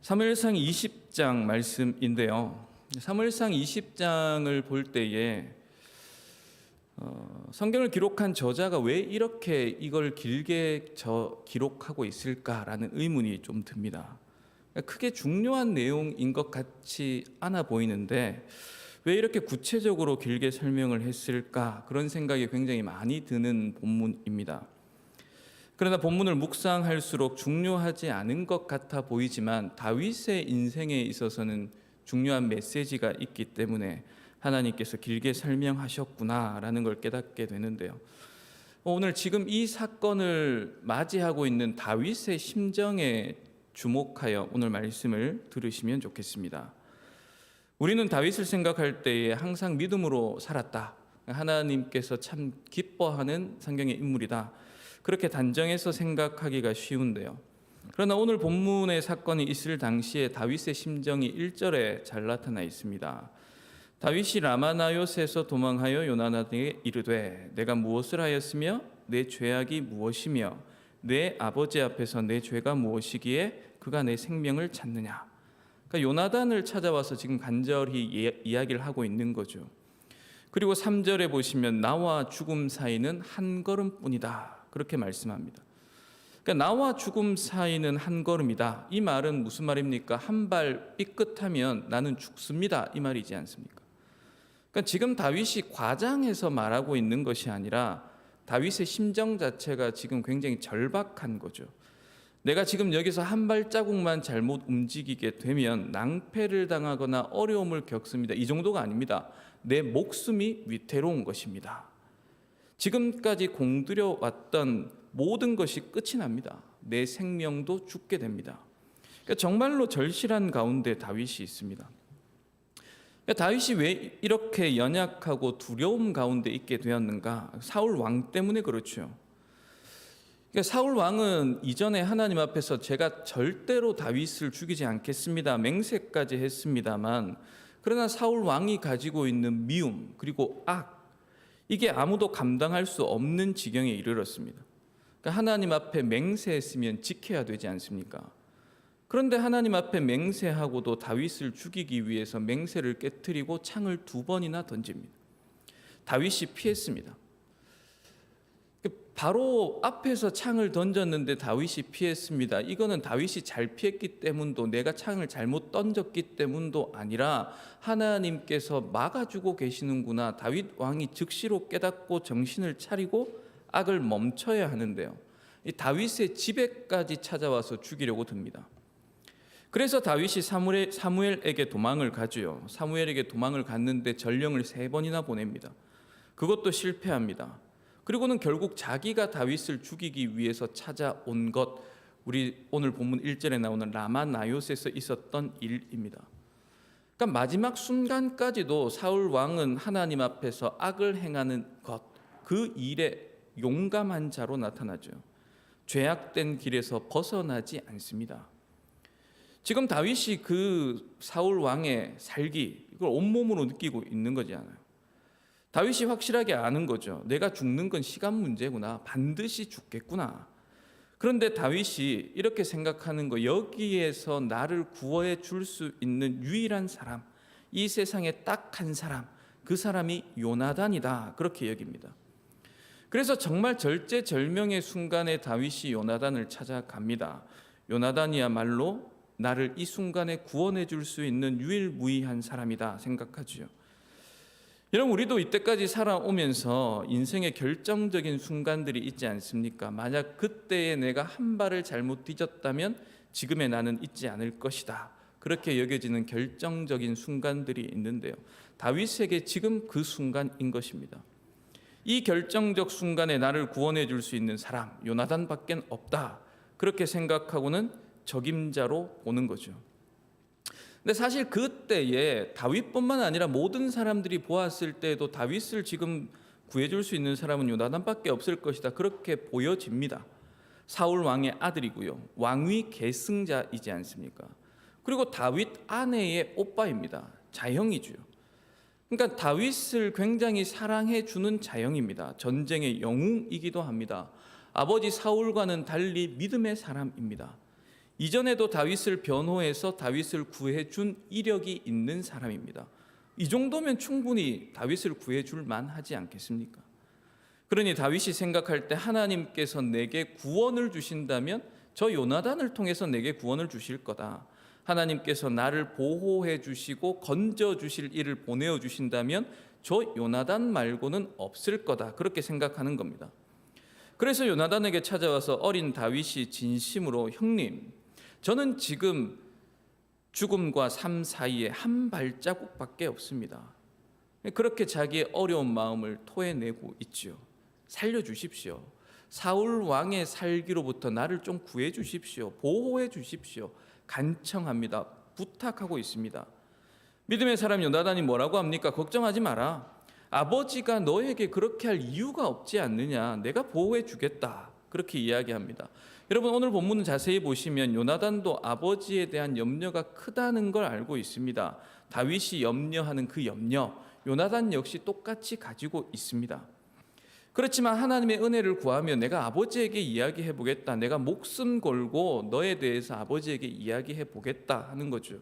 사무엘상 20장 말씀인데요. 사무엘상 20장을 볼 때에 성경을 기록한 저자가 왜 이렇게 이걸 길게 기록하고 있을까라는 의문이 좀 듭니다. 크게 중요한 내용인 것 같지 않아 보이는데 왜 이렇게 구체적으로 길게 설명을 했을까, 그런 생각이 굉장히 많이 드는 본문입니다. 그러나 본문을 묵상할수록 중요하지 않은 것 같아 보이지만 다윗의 인생에 있어서는 중요한 메시지가 있기 때문에 하나님께서 길게 설명하셨구나라는 걸 깨닫게 되는데요. 오늘 지금 이 사건을 맞이하고 있는 다윗의 심정에 주목하여 오늘 말씀을 들으시면 좋겠습니다. 우리는 다윗을 생각할 때에 항상 믿음으로 살았다, 하나님께서 참 기뻐하는 성경의 인물이다, 그렇게 단정해서 생각하기가 쉬운데요. 그러나 오늘 본문의 사건이 있을 당시에 다윗의 심정이 1절에 잘 나타나 있습니다. 다윗이 라마나요스에서 도망하여 요나단에게 이르되 내가 무엇을 하였으며 내 죄악이 무엇이며 내 아버지 앞에서 내 죄가 무엇이기에 그가 내 생명을 찾느냐. 그러니까 요나단을 찾아와서 지금 간절히 이야기를 하고 있는 거죠. 그리고 3절에 보시면 나와 죽음 사이는 한 걸음뿐이다, 그렇게 말씀합니다. 그러니까 나와 죽음 사이는 한 걸음이다. 이 말은 무슨 말입니까? 한 발 삐끗하면 나는 죽습니다, 이 말이지 않습니까? 그러니까 지금 다윗이 과장해서 말하고 있는 것이 아니라 다윗의 심정 자체가 지금 굉장히 절박한 거죠. 내가 지금 여기서 한 발자국만 잘못 움직이게 되면 낭패를 당하거나 어려움을 겪습니다. 이 정도가 아닙니다. 내 목숨이 위태로운 것입니다. 지금까지 공들여 왔던 모든 것이 끝이 납니다. 내 생명도 죽게 됩니다. 그러니까 정말로 절실한 가운데 다윗이 있습니다. 그러니까 다윗이 왜 이렇게 연약하고 두려움 가운데 있게 되었는가? 사울 왕 때문에 그렇죠. 그러니까 사울 왕은 이전에 하나님 앞에서 제가 절대로 다윗을 죽이지 않겠습니다, 맹세까지 했습니다만, 그러나 사울 왕이 가지고 있는 미움 그리고 악, 이게 아무도 감당할 수 없는 지경에 이르렀습니다. 그러니까 하나님 앞에 맹세했으면 지켜야 되지 않습니까? 그런데 하나님 앞에 맹세하고도 다윗을 죽이기 위해서 맹세를 깨트리고 창을 2번이나 던집니다. 다윗이 피했습니다. 바로 앞에서 창을 던졌는데 다윗이 피했습니다. 이거는 다윗이 잘 피했기 때문도, 내가 창을 잘못 던졌기 때문도 아니라 하나님께서 막아주고 계시는구나, 다윗 왕이 즉시로 깨닫고 정신을 차리고 악을 멈춰야 하는데요, 이 다윗의 집에까지 찾아와서 죽이려고 듭니다. 그래서 다윗이 사무엘에게 도망을 가죠. 사무엘에게 도망을 갔는데 전령을 3번이나 보냅니다. 그것도 실패합니다. 그리고는 결국 자기가 다윗을 죽이기 위해서 찾아온 것, 우리 오늘 본문 1절에 나오는 라마나요스에서 있었던 일입니다. 그러니까 마지막 순간까지도 사울 왕은 하나님 앞에서 악을 행하는 것, 그 일에 용감한 자로 나타나죠. 죄악된 길에서 벗어나지 않습니다. 지금 다윗이 그 사울 왕의 살기, 이걸 온몸으로 느끼고 있는 거잖아요. 다윗이 확실하게 아는 거죠. 내가 죽는 건 시간 문제구나, 반드시 죽겠구나. 그런데 다윗이 이렇게 생각하는 거, 여기에서 나를 구원해 줄 수 있는 유일한 사람, 이 세상에 딱 한 사람, 그 사람이 요나단이다, 그렇게 여깁니다. 그래서 정말 절제절명의 순간에 다윗이 요나단을 찾아갑니다. 요나단이야말로 나를 이 순간에 구원해 줄 수 있는 유일무이한 사람이다 생각하죠. 여러분, 우리도 이때까지 살아오면서 인생의 결정적인 순간들이 있지 않습니까? 만약 그때에 내가 한 발을 잘못 뒤졌다면 지금의 나는 있지 않을 것이다, 그렇게 여겨지는 결정적인 순간들이 있는데요, 다윗에게 지금 그 순간인 것입니다. 이 결정적 순간에 나를 구원해 줄 수 있는 사람, 요나단밖에 없다, 그렇게 생각하고는 적임자로 보는 거죠. 근데 사실 그때에 다윗뿐만 아니라 모든 사람들이 보았을 때에도 다윗을 지금 구해줄 수 있는 사람은 요나단밖에 없을 것이다, 그렇게 보여집니다. 사울 왕의 아들이고요, 왕위 계승자이지 않습니까? 그리고 다윗 아내의 오빠입니다. 자형이죠. 그러니까 다윗을 굉장히 사랑해 주는 자형입니다. 전쟁의 영웅이기도 합니다. 아버지 사울과는 달리 믿음의 사람입니다. 이전에도 다윗을 변호해서 다윗을 구해준 이력이 있는 사람입니다. 이 정도면 충분히 다윗을 구해줄 만하지 않겠습니까? 그러니 다윗이 생각할 때 하나님께서 내게 구원을 주신다면 저 요나단을 통해서 내게 구원을 주실 거다. 하나님께서 나를 보호해 주시고 건져 주실 일을 보내어 주신다면 저 요나단 말고는 없을 거다. 그렇게 생각하는 겁니다. 그래서 요나단에게 찾아와서 어린 다윗이 진심으로 형님, 저는 지금 죽음과 삶 사이에 한 발자국밖에 없습니다. 그렇게 자기의 어려운 마음을 토해내고 있지요. 살려주십시오. 사울 왕의 살기로부터 나를 좀 구해 주십시오. 보호해 주십시오. 간청합니다. 부탁하고 있습니다. 믿음의 사람 요나단이 뭐라고 합니까? 걱정하지 마라. 아버지가 너에게 그렇게 할 이유가 없지 않느냐. 내가 보호해 주겠다. 그렇게 이야기합니다. 여러분, 오늘 본문을 자세히 보시면 요나단도 아버지에 대한 염려가 크다는 걸 알고 있습니다. 다윗이 염려하는 그 염려, 요나단 역시 똑같이 가지고 있습니다. 그렇지만 하나님의 은혜를 구하면 내가 아버지에게 이야기해 보겠다. 내가 목숨 걸고 너에 대해서 아버지에게 이야기해 보겠다 하는 거죠.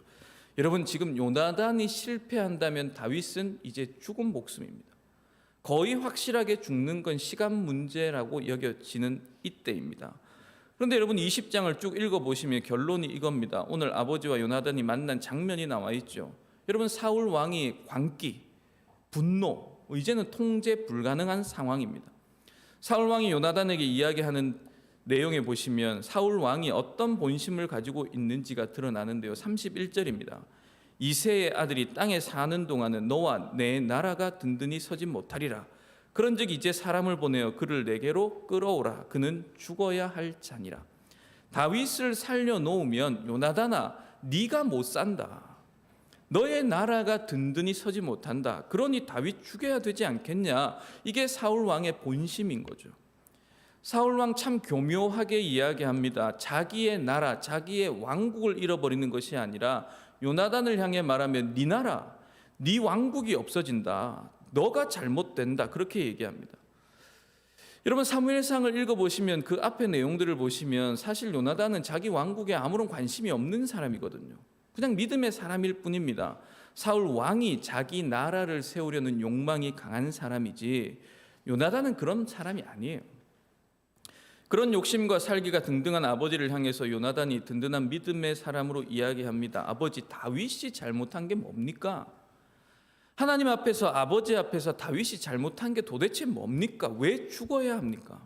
여러분, 지금 요나단이 실패한다면 다윗은 이제 죽은 목숨입니다. 거의 확실하게 죽는 건 시간 문제라고 여겨지는 이때입니다. 그런데 여러분 20장을 쭉 읽어보시면 결론이 이겁니다. 오늘 아버지와 요나단이 만난 장면이 나와 있죠. 여러분, 사울 왕이 광기, 분노, 이제는 통제 불가능한 상황입니다. 사울 왕이 요나단에게 이야기하는 내용에 보시면 사울 왕이 어떤 본심을 가지고 있는지가 드러나는데요. 31절입니다. 이새의 아들이 땅에 사는 동안은 너와 내 나라가 든든히 서지 못하리라. 그런즉 이제 사람을 보내어 그를 내게로 끌어오라. 그는 죽어야 할 자니라. 다윗을 살려놓으면 요나단아, 네가 못 산다. 너의 나라가 든든히 서지 못한다. 그러니 다윗 죽여야 되지 않겠냐. 이게 사울 왕의 본심인 거죠. 사울 왕 참 교묘하게 이야기합니다. 자기의 나라, 자기의 왕국을 잃어버리는 것이 아니라 요나단을 향해 말하면 네 나라, 네 왕국이 없어진다. 너가 잘못된다. 그렇게 얘기합니다. 여러분, 사무엘상을 읽어보시면 그 앞의 내용들을 보시면 사실 요나단은 자기 왕국에 아무런 관심이 없는 사람이거든요. 그냥 믿음의 사람일 뿐입니다. 사울 왕이 자기 나라를 세우려는 욕망이 강한 사람이지 요나단은 그런 사람이 아니에요. 그런 욕심과 살기가 등등한 아버지를 향해서 요나단이 든든한 믿음의 사람으로 이야기합니다. 아버지, 다윗이 잘못한 게 뭡니까? 하나님 앞에서, 아버지 앞에서 다윗이 잘못한 게 도대체 뭡니까? 왜 죽어야 합니까?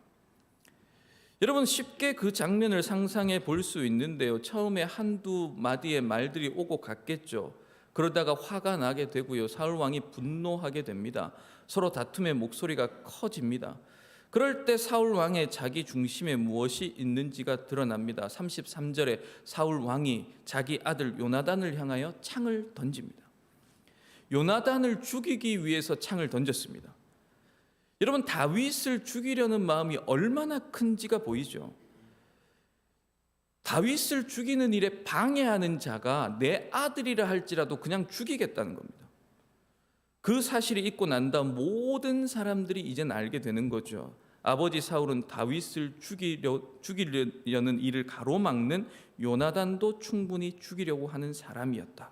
여러분, 쉽게 그 장면을 상상해 볼 수 있는데요. 처음에 한두 마디의 말들이 오고 갔겠죠. 그러다가 화가 나게 되고요. 사울 왕이 분노하게 됩니다. 서로 다툼의 목소리가 커집니다. 그럴 때 사울 왕의 자기 중심에 무엇이 있는지가 드러납니다. 33절에 사울 왕이 자기 아들 요나단을 향하여 창을 던집니다. 요나단을 죽이기 위해서 창을 던졌습니다. 여러분, 다윗을 죽이려는 마음이 얼마나 큰지가 보이죠. 다윗을 죽이는 일에 방해하는 자가 내 아들이라 할지라도 그냥 죽이겠다는 겁니다. 그 사실이 있고 난 다음 모든 사람들이 이젠 알게 되는 거죠. 아버지 사울은 다윗을 죽이려는 일을 가로막는 요나단도 충분히 죽이려고 하는 사람이었다.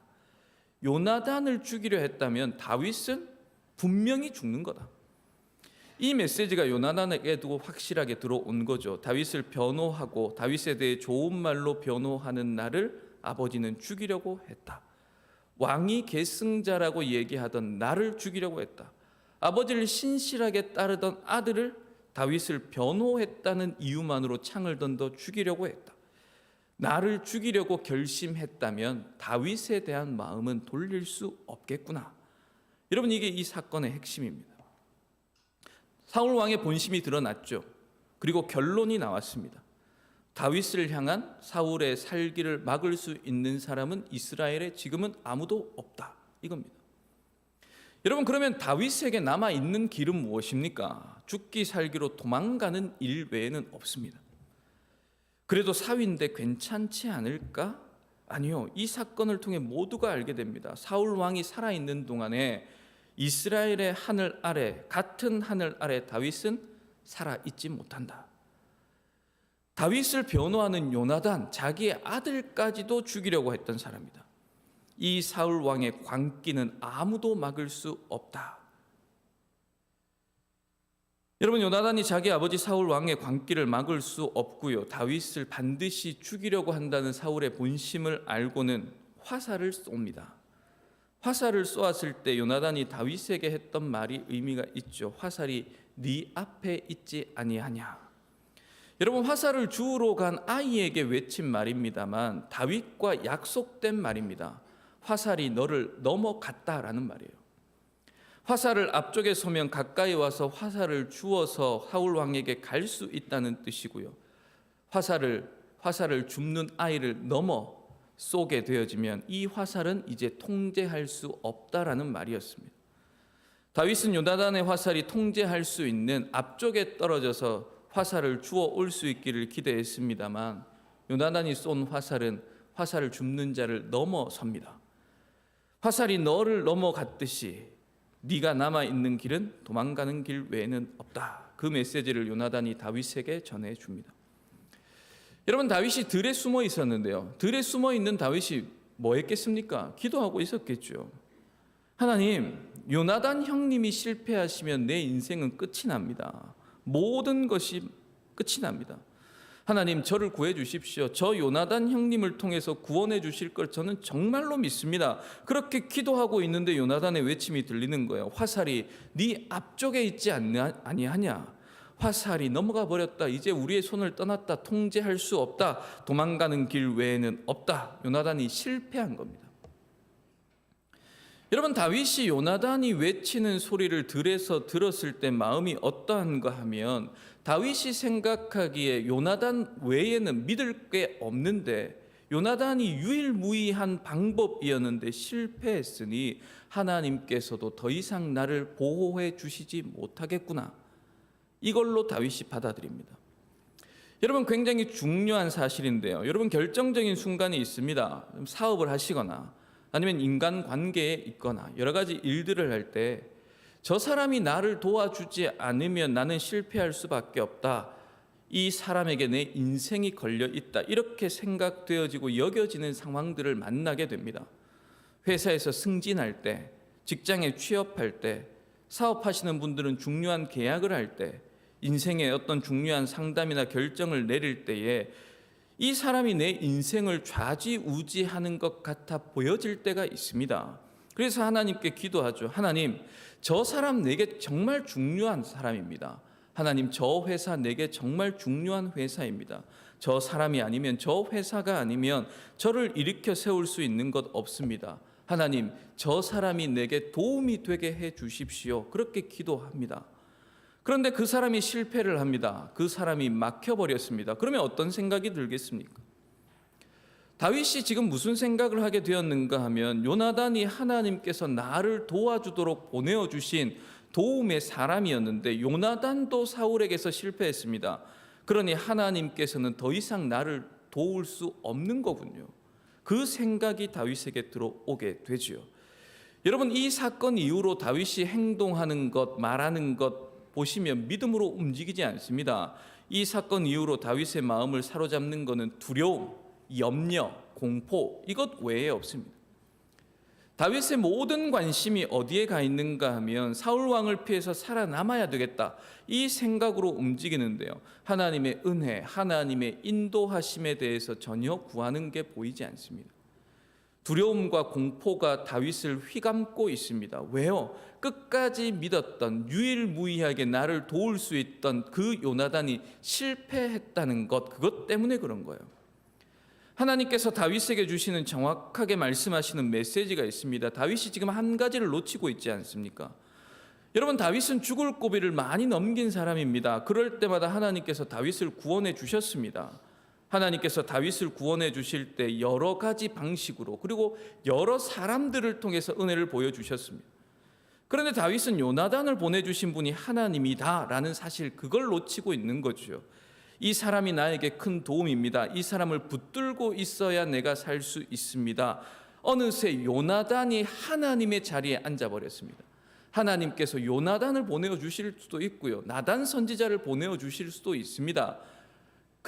요나단을 죽이려 했다면 다윗은 분명히 죽는 거다. 이 메시지가 요나단에게도 확실하게 들어온 거죠. 다윗을 변호하고 다윗에 대해 좋은 말로 변호하는 나를 아버지는 죽이려고 했다. 왕이 계승자라고 얘기하던 나를 죽이려고 했다. 아버지를 신실하게 따르던 아들을 다윗을 변호했다는 이유만으로 창을 던져 죽이려고 했다. 나를 죽이려고 결심했다면 다윗에 대한 마음은 돌릴 수 없겠구나. 여러분, 이게 이 사건의 핵심입니다. 사울 왕의 본심이 드러났죠. 그리고 결론이 나왔습니다. 다윗을 향한 사울의 살기를 막을 수 있는 사람은 이스라엘에 지금은 아무도 없다. 이겁니다. 여러분, 그러면 다윗에게 남아있는 길은 무엇입니까? 죽기 살기로 도망가는 일 외에는 없습니다. 그래도 사위인데 괜찮지 않을까? 아니요. 이 사건을 통해 모두가 알게 됩니다. 사울 왕이 살아있는 동안에 이스라엘의 하늘 아래, 같은 하늘 아래 다윗은 살아있지 못한다. 다윗을 변호하는 요나단, 자기의 아들까지도 죽이려고 했던 사람이다. 이 사울 왕의 광기는 아무도 막을 수 없다. 여러분, 요나단이 자기 아버지 사울 왕의 광기를 막을 수 없고요, 다윗을 반드시 죽이려고 한다는 사울의 본심을 알고는 화살을 쏩니다. 화살을 쏘았을 때 요나단이 다윗에게 했던 말이 의미가 있죠. 화살이 네 앞에 있지 아니하냐. 여러분, 화살을 주우러 간 아이에게 외친 말입니다만 다윗과 약속된 말입니다. 화살이 너를 넘어갔다라는 말이에요. 화살을 앞쪽에 서면 가까이 와서 화살을 주어서 사울 왕에게 갈 수 있다는 뜻이고요, 화살을 줍는 아이를 넘어 쏘게 되어지면 이 화살은 이제 통제할 수 없다라는 말이었습니다. 다윗은 요나단의 화살이 통제할 수 있는 앞쪽에 떨어져서 화살을 주워 올 수 있기를 기대했습니다만 요나단이 쏜 화살은 화살을 줍는 자를 넘어섭니다. 화살이 너를 넘어갔듯이 네가 남아있는 길은 도망가는 길 외에는 없다. 그 메시지를 요나단이 다윗에게 전해줍니다. 여러분, 다윗이 들에 숨어 있었는데요, 들에 숨어 있는 다윗이 뭐 했겠습니까? 기도하고 있었겠죠. 하나님, 요나단 형님이 실패하시면 내 인생은 끝이 납니다. 모든 것이 끝이 납니다. 하나님, 저를 구해 주십시오. 저 요나단 형님을 통해서 구원해 주실 걸 저는 정말로 믿습니다. 그렇게 기도하고 있는데 요나단의 외침이 들리는 거예요. 화살이 네 앞쪽에 있지 아니하냐. 화살이 넘어가 버렸다. 이제 우리의 손을 떠났다. 통제할 수 없다. 도망가는 길 외에는 없다. 요나단이 실패한 겁니다. 여러분, 다윗이 요나단이 외치는 소리를 들에서 들었을 때 마음이 어떠한가 하면 다윗이 생각하기에 요나단 외에는 믿을 게 없는데 요나단이 유일무이한 방법이었는데 실패했으니 하나님께서도 더 이상 나를 보호해 주시지 못하겠구나. 이걸로 다윗이 받아들입니다. 여러분, 굉장히 중요한 사실인데요, 여러분, 결정적인 순간이 있습니다. 사업을 하시거나 아니면 인간관계에 있거나 여러 가지 일들을 할 때 저 사람이 나를 도와주지 않으면 나는 실패할 수밖에 없다. 이 사람에게 내 인생이 걸려 있다. 이렇게 생각되어지고 여겨지는 상황들을 만나게 됩니다. 회사에서 승진할 때, 직장에 취업할 때, 사업하시는 분들은 중요한 계약을 할 때, 인생의 어떤 중요한 상담이나 결정을 내릴 때에 이 사람이 내 인생을 좌지우지하는 것 같아 보여질 때가 있습니다. 그래서 하나님께 기도하죠. 하나님, 저 사람 내게 정말 중요한 사람입니다. 하나님, 저 회사 내게 정말 중요한 회사입니다. 저 사람이 아니면, 저 회사가 아니면 저를 일으켜 세울 수 있는 것 없습니다. 하나님, 저 사람이 내게 도움이 되게 해 주십시오. 그렇게 기도합니다. 그런데 그 사람이 실패를 합니다. 그 사람이 막혀버렸습니다. 그러면 어떤 생각이 들겠습니까? 다윗이 지금 무슨 생각을 하게 되었는가 하면 요나단이 하나님께서 나를 도와주도록 보내어주신 도움의 사람이었는데 요나단도 사울에게서 실패했습니다. 그러니 하나님께서는 더 이상 나를 도울 수 없는 거군요. 그 생각이 다윗에게 들어오게 되지요. 여러분, 이 사건 이후로 다윗이 행동하는 것, 말하는 것 보시면 믿음으로 움직이지 않습니다. 이 사건 이후로 다윗의 마음을 사로잡는 것은 두려움, 염려, 공포, 이것 외에 없습니다. 다윗의 모든 관심이 어디에 가 있는가 하면 사울 왕을 피해서 살아남아야 되겠다, 이 생각으로 움직이는데요, 하나님의 은혜, 하나님의 인도하심에 대해서 전혀 구하는 게 보이지 않습니다. 두려움과 공포가 다윗을 휘감고 있습니다. 왜요? 끝까지 믿었던, 유일무이하게 나를 도울 수 있던 그 요나단이 실패했다는 것, 그것 때문에 그런 거예요. 하나님께서 다윗에게 주시는 정확하게 말씀하시는 메시지가 있습니다. 다윗이 지금 한 가지를 놓치고 있지 않습니까? 여러분, 다윗은 죽을 고비를 많이 넘긴 사람입니다. 그럴 때마다 하나님께서 다윗을 구원해 주셨습니다. 하나님께서 다윗을 구원해 주실 때 여러 가지 방식으로, 그리고 여러 사람들을 통해서 은혜를 보여주셨습니다. 그런데 다윗은 요나단을 보내주신 분이 하나님이다라는 사실, 그걸 놓치고 있는 거죠. 이 사람이 나에게 큰 도움입니다. 이 사람을 붙들고 있어야 내가 살 수 있습니다. 어느새 요나단이 하나님의 자리에 앉아버렸습니다. 하나님께서 요나단을 보내어 주실 수도 있고요, 나단 선지자를 보내어 주실 수도 있습니다.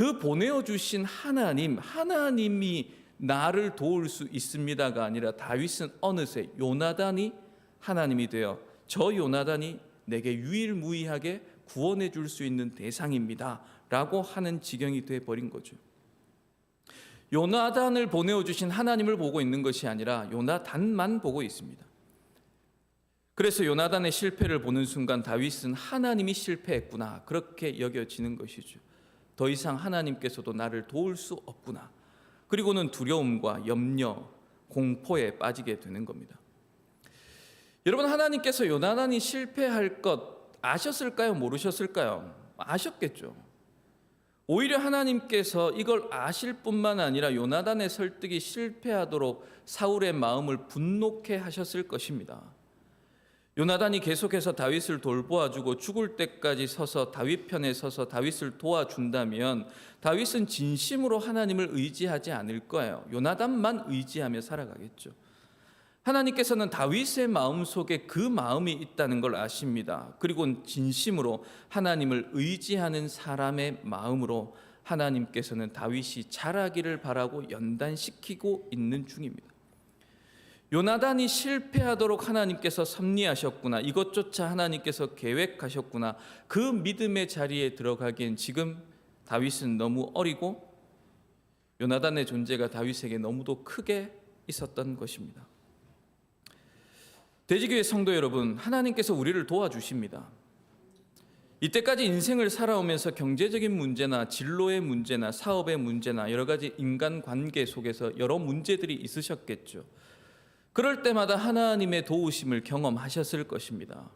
그 보내어 주신 하나님이 나를 도울 수 있습니다가 아니라 다윗은 어느새 요나단이 하나님이 되어 저 요나단이 내게 유일무이하게 구원해 줄 수 있는 대상입니다 라고 하는 지경이 되어버린 거죠. 요나단을 보내어 주신 하나님을 보고 있는 것이 아니라 요나단만 보고 있습니다. 그래서 요나단의 실패를 보는 순간 다윗은 하나님이 실패했구나 그렇게 여겨지는 것이죠. 더 이상 하나님께서도 나를 도울 수 없구나. 그리고는 두려움과 염려, 공포에 빠지게 되는 겁니다. 여러분, 하나님께서 요나단이 실패할 것 아셨을까요? 모르셨을까요? 아셨겠죠. 오히려 하나님께서 이걸 아실 뿐만 아니라 요나단의 설득이 실패하도록 사울의 마음을 분노케 하셨을 것입니다. 요나단이 계속해서 다윗을 돌보아주고 죽을 때까지 서서 다윗 편에 서서 다윗을 도와준다면 다윗은 진심으로 하나님을 의지하지 않을 거예요. 요나단만 의지하며 살아가겠죠. 하나님께서는 다윗의 마음속에 그 마음이 있다는 걸 아십니다. 그리고 진심으로 하나님을 의지하는 사람의 마음으로 하나님께서는 다윗이 자라기를 바라고 연단시키고 있는 중입니다. 요나단이 실패하도록 하나님께서 섭리하셨구나. 이것조차 하나님께서 계획하셨구나. 그 믿음의 자리에 들어가기엔 지금 다윗은 너무 어리고 요나단의 존재가 다윗에게 너무도 크게 있었던 것입니다. 대지교회 성도 여러분, 하나님께서 우리를 도와주십니다. 이때까지 인생을 살아오면서 경제적인 문제나 진로의 문제나 사업의 문제나 여러 가지 인간관계 속에서 여러 문제들이 있으셨겠죠. 그럴 때마다 하나님의 도우심을 경험하셨을 것입니다.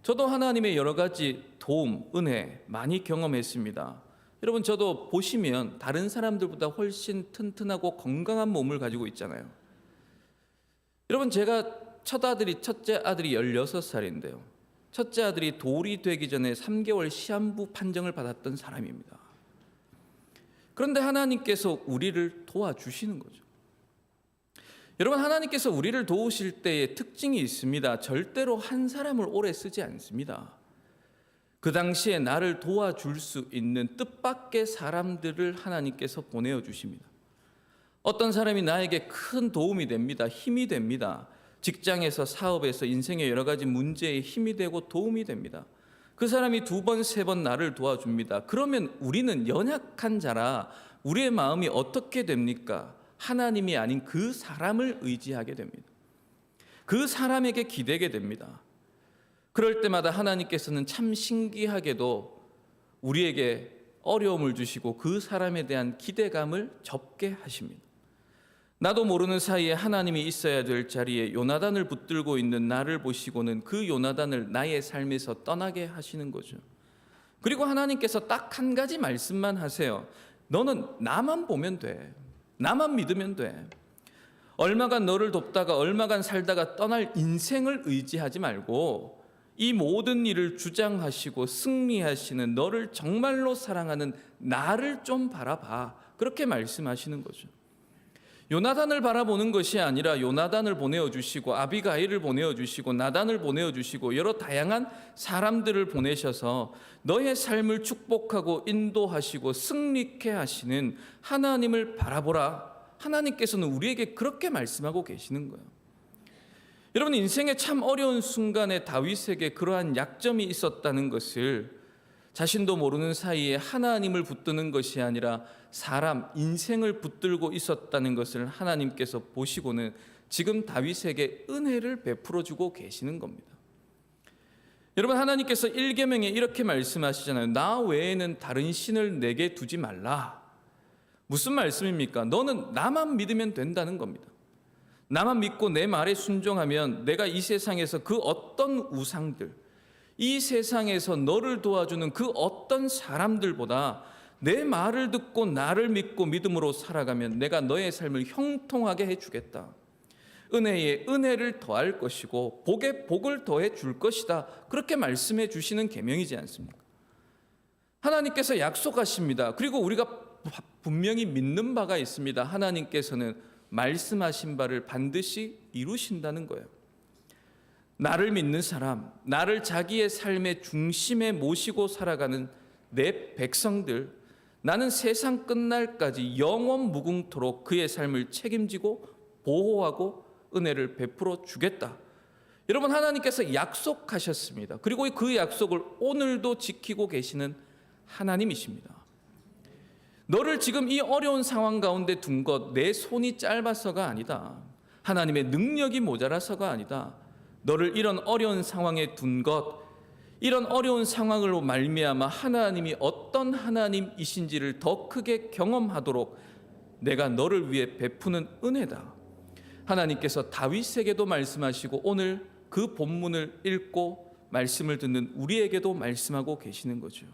저도 하나님의 여러 가지 도움, 은혜 많이 경험했습니다. 여러분, 저도 보시면 다른 사람들보다 훨씬 튼튼하고 건강한 몸을 가지고 있잖아요. 여러분, 제가 첫째 아들이 16살인데요. 첫째 아들이 돌이 되기 전에 3개월 시한부 판정을 받았던 사람입니다. 그런데 하나님께서 우리를 도와주시는 거죠. 여러분, 하나님께서 우리를 도우실 때의 특징이 있습니다. 절대로 한 사람을 오래 쓰지 않습니다. 그 당시에 나를 도와줄 수 있는 뜻밖의 사람들을 하나님께서 보내어 주십니다. 어떤 사람이 나에게 큰 도움이 됩니다. 힘이 됩니다. 직장에서, 사업에서, 인생의 여러 가지 문제에 힘이 되고 도움이 됩니다. 그 사람이 2번, 3번 나를 도와줍니다. 그러면 우리는 연약한 자라 우리의 마음이 어떻게 됩니까? 하나님이 아닌 그 사람을 의지하게 됩니다. 그 사람에게 기대게 됩니다. 그럴 때마다 하나님께서는 참 신기하게도 우리에게 어려움을 주시고 그 사람에 대한 기대감을 접게 하십니다. 나도 모르는 사이에 하나님이 있어야 될 자리에 요나단을 붙들고 있는 나를 보시고는 그 요나단을 나의 삶에서 떠나게 하시는 거죠. 그리고 하나님께서 딱 한 가지 말씀만 하세요. 너는 나만 보면 돼. 나만 믿으면 돼. 얼마간 너를 돕다가 얼마간 살다가 떠날 인생을 의지하지 말고 이 모든 일을 주장하시고 승리하시는 너를 정말로 사랑하는 나를 좀 바라봐. 그렇게 말씀하시는 거죠. 요나단을 바라보는 것이 아니라 요나단을 보내어 주시고 아비가일을 보내어 주시고 나단을 보내어 주시고 여러 다양한 사람들을 보내셔서 너의 삶을 축복하고 인도하시고 승리케 하시는 하나님을 바라보라. 하나님께서는 우리에게 그렇게 말씀하고 계시는 거예요. 여러분, 인생의 참 어려운 순간에 다윗에게 그러한 약점이 있었다는 것을 자신도 모르는 사이에 하나님을 붙드는 것이 아니라 사람, 인생을 붙들고 있었다는 것을 하나님께서 보시고는 지금 다윗에게 은혜를 베풀어 주고 계시는 겁니다. 여러분, 하나님께서 1계명에 이렇게 말씀하시잖아요. 나 외에는 다른 신을 내게 두지 말라. 무슨 말씀입니까? 너는 나만 믿으면 된다는 겁니다. 나만 믿고 내 말에 순종하면 내가 이 세상에서 그 어떤 우상들, 이 세상에서 너를 도와주는 그 어떤 사람들보다 내 말을 듣고 나를 믿고 믿음으로 살아가면 내가 너의 삶을 형통하게 해주겠다. 은혜에 은혜를 더할 것이고 복에 복을 더해 줄 것이다. 그렇게 말씀해 주시는 계명이지 않습니까? 하나님께서 약속하십니다. 그리고 우리가 분명히 믿는 바가 있습니다. 하나님께서는 말씀하신 바를 반드시 이루신다는 거예요. 나를 믿는 사람, 나를 자기의 삶의 중심에 모시고 살아가는 내 백성들, 나는 세상 끝날까지 영원 무궁토록 그의 삶을 책임지고 보호하고 은혜를 베풀어 주겠다. 여러분, 하나님께서 약속하셨습니다. 그리고 그 약속을 오늘도 지키고 계시는 하나님이십니다. 너를 지금 이 어려운 상황 가운데 둔 것 내 손이 짧아서가 아니다. 하나님의 능력이 모자라서가 아니다. 너를 이런 어려운 상황에 둔 것, 이런 어려운 상황으로 말미암아 하나님이 어떤 하나님이신지를 더 크게 경험하도록 내가 너를 위해 베푸는 은혜다. 하나님께서 다윗에게도 말씀하시고 오늘 그 본문을 읽고 말씀을 듣는 우리에게도 말씀하고 계시는 거죠.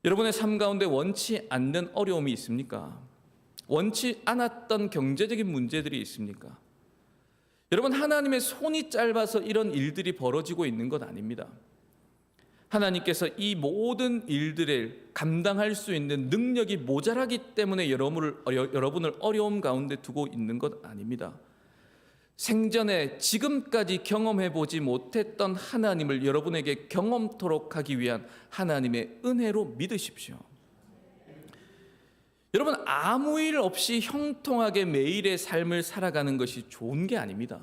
여러분의 삶 가운데 원치 않는 어려움이 있습니까? 원치 않았던 경제적인 문제들이 있습니까? 여러분, 하나님의 손이 짧아서 이런 일들이 벌어지고 있는 것 아닙니다. 하나님께서 이 모든 일들을 감당할 수 있는 능력이 모자라기 때문에 여러분을 어려움 가운데 두고 있는 것 아닙니다. 생전에 지금까지 경험해 보지 못했던 하나님을 여러분에게 경험토록 하기 위한 하나님의 은혜로 믿으십시오. 여러분, 아무 일 없이 형통하게 매일의 삶을 살아가는 것이 좋은 게 아닙니다.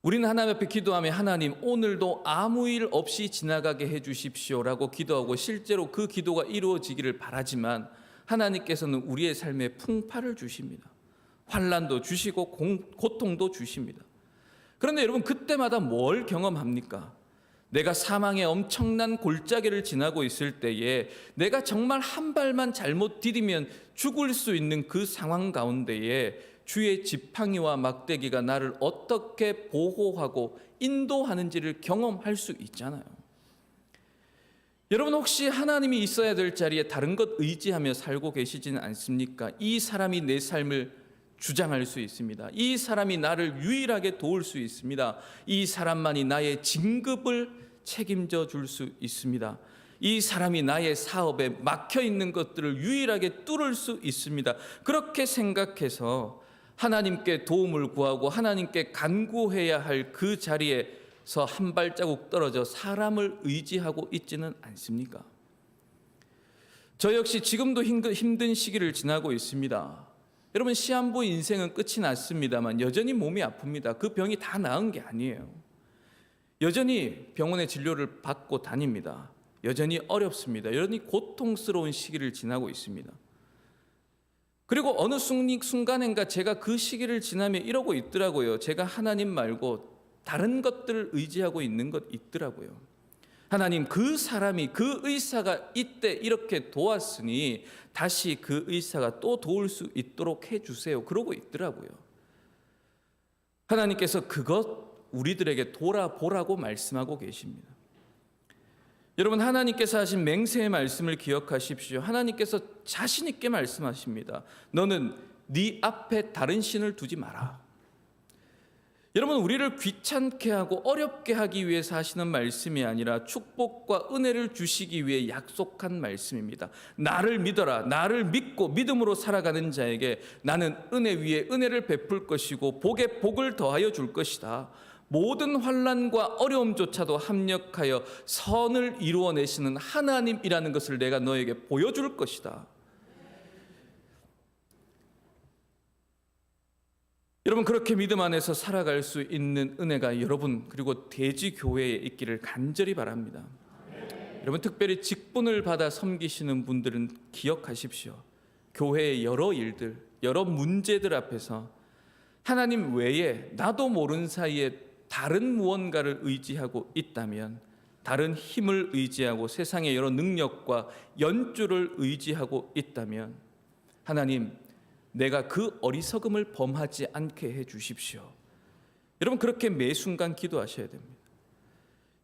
우리는 하나님 앞에 기도하며 하나님 오늘도 아무 일 없이 지나가게 해 주십시오라고 기도하고 실제로 그 기도가 이루어지기를 바라지만 하나님께서는 우리의 삶에 풍파를 주십니다. 환난도 주시고 고통도 주십니다. 그런데 여러분, 그때마다 뭘 경험합니까? 내가 사망의 엄청난 골짜기를 지나고 있을 때에 내가 정말 한 발만 잘못 디디면 죽을 수 있는 그 상황 가운데에 주의 지팡이와 막대기가 나를 어떻게 보호하고 인도하는지를 경험할 수 있잖아요. 여러분, 혹시 하나님이 있어야 될 자리에 다른 것 의지하며 살고 계시지는 않습니까? 이 사람이 내 삶을 주장할 수 있습니다. 이 사람이 나를 유일하게 도울 수 있습니다. 이 사람만이 나의 진급을 책임져 줄 수 있습니다. 이 사람이 나의 사업에 막혀 있는 것들을 유일하게 뚫을 수 있습니다. 그렇게 생각해서 하나님께 도움을 구하고 하나님께 간구해야 할 그 자리에서 한 발자국 떨어져 사람을 의지하고 있지는 않습니까? 저 역시 지금도 힘든 시기를 지나고 있습니다. 여러분, 시한부 인생은 끝이 났습니다만 여전히 몸이 아픕니다. 그 병이 다 나은 게 아니에요. 여전히 병원의 진료를 받고 다닙니다. 여전히 어렵습니다. 여전히 고통스러운 시기를 지나고 있습니다. 그리고 어느 순간인가 제가 그 시기를 지나며 이러고 있더라고요. 제가 하나님 말고 다른 것들을 의지하고 있는 것 있더라고요. 하나님, 그 사람이, 그 의사가 이때 이렇게 도왔으니 다시 그 의사가 또 도울 수 있도록 해주세요. 그러고 있더라고요. 하나님께서 그것 우리들에게 돌아보라고 말씀하고 계십니다. 여러분, 하나님께서 하신 맹세의 말씀을 기억하십시오. 하나님께서 자신 있게 말씀하십니다. 너는 네 앞에 다른 신을 두지 마라. 여러분, 우리를 귀찮게 하고 어렵게 하기 위해서 하시는 말씀이 아니라 축복과 은혜를 주시기 위해 약속한 말씀입니다. 나를 믿어라. 나를 믿고 믿음으로 살아가는 자에게 나는 은혜 위에 은혜를 베풀 것이고 복에 복을 더하여 줄 것이다. 모든 환난과 어려움조차도 합력하여 선을 이루어내시는 하나님이라는 것을 내가 너에게 보여줄 것이다. 여러분, 그렇게 믿음 안에서 살아갈 수 있는 은혜가 여러분 그리고 대지교회에 있기를 간절히 바랍니다. 여러분, 특별히 직분을 받아 섬기시는 분들은 기억하십시오. 교회의 여러 일들, 여러 문제들 앞에서 하나님 외에 나도 모르는 사이에 다른 무언가를 의지하고 있다면, 다른 힘을 의지하고 세상의 여러 능력과 연주를 의지하고 있다면 하나님, 내가 그 어리석음을 범하지 않게 해 주십시오. 여러분, 그렇게 매 순간 기도하셔야 됩니다.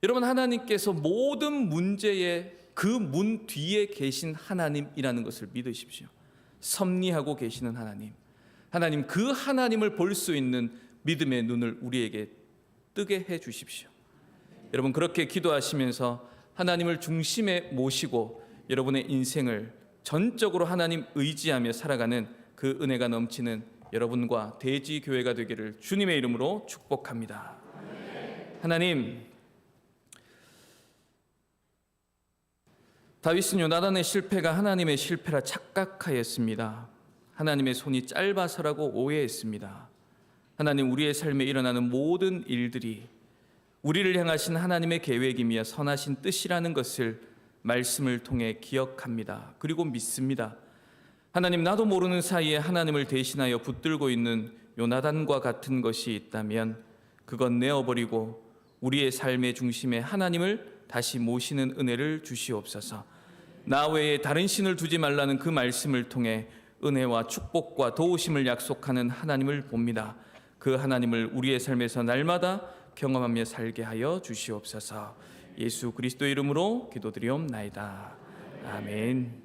여러분, 하나님께서 모든 문제의 그 문 뒤에 계신 하나님이라는 것을 믿으십시오. 섭리하고 계시는 하나님, 하나님, 그 하나님을 볼 수 있는 믿음의 눈을 우리에게 뜨게 해 주십시오. 여러분, 그렇게 기도하시면서 하나님을 중심에 모시고 여러분의 인생을 전적으로 하나님 의지하며 살아가는 그 은혜가 넘치는 여러분과 대지교회가 되기를 주님의 이름으로 축복합니다. 하나님, 다윗은 요나단의 실패가 하나님의 실패라 착각하였습니다. 하나님의 손이 짧아서라고 오해했습니다. 하나님, 우리의 삶에 일어나는 모든 일들이 우리를 향하신 하나님의 계획이며 선하신 뜻이라는 것을 말씀을 통해 기억합니다. 그리고 믿습니다. 하나님, 나도 모르는 사이에 하나님을 대신하여 붙들고 있는 요나단과 같은 것이 있다면 그건 내어버리고 우리의 삶의 중심에 하나님을 다시 모시는 은혜를 주시옵소서. 나 외에 다른 신을 두지 말라는 그 말씀을 통해 은혜와 축복과 도우심을 약속하는 하나님을 봅니다. 그 하나님을 우리의 삶에서 날마다 경험하며 살게 하여 주시옵소서. 예수 그리스도의 이름으로 기도드리옵나이다. 아멘.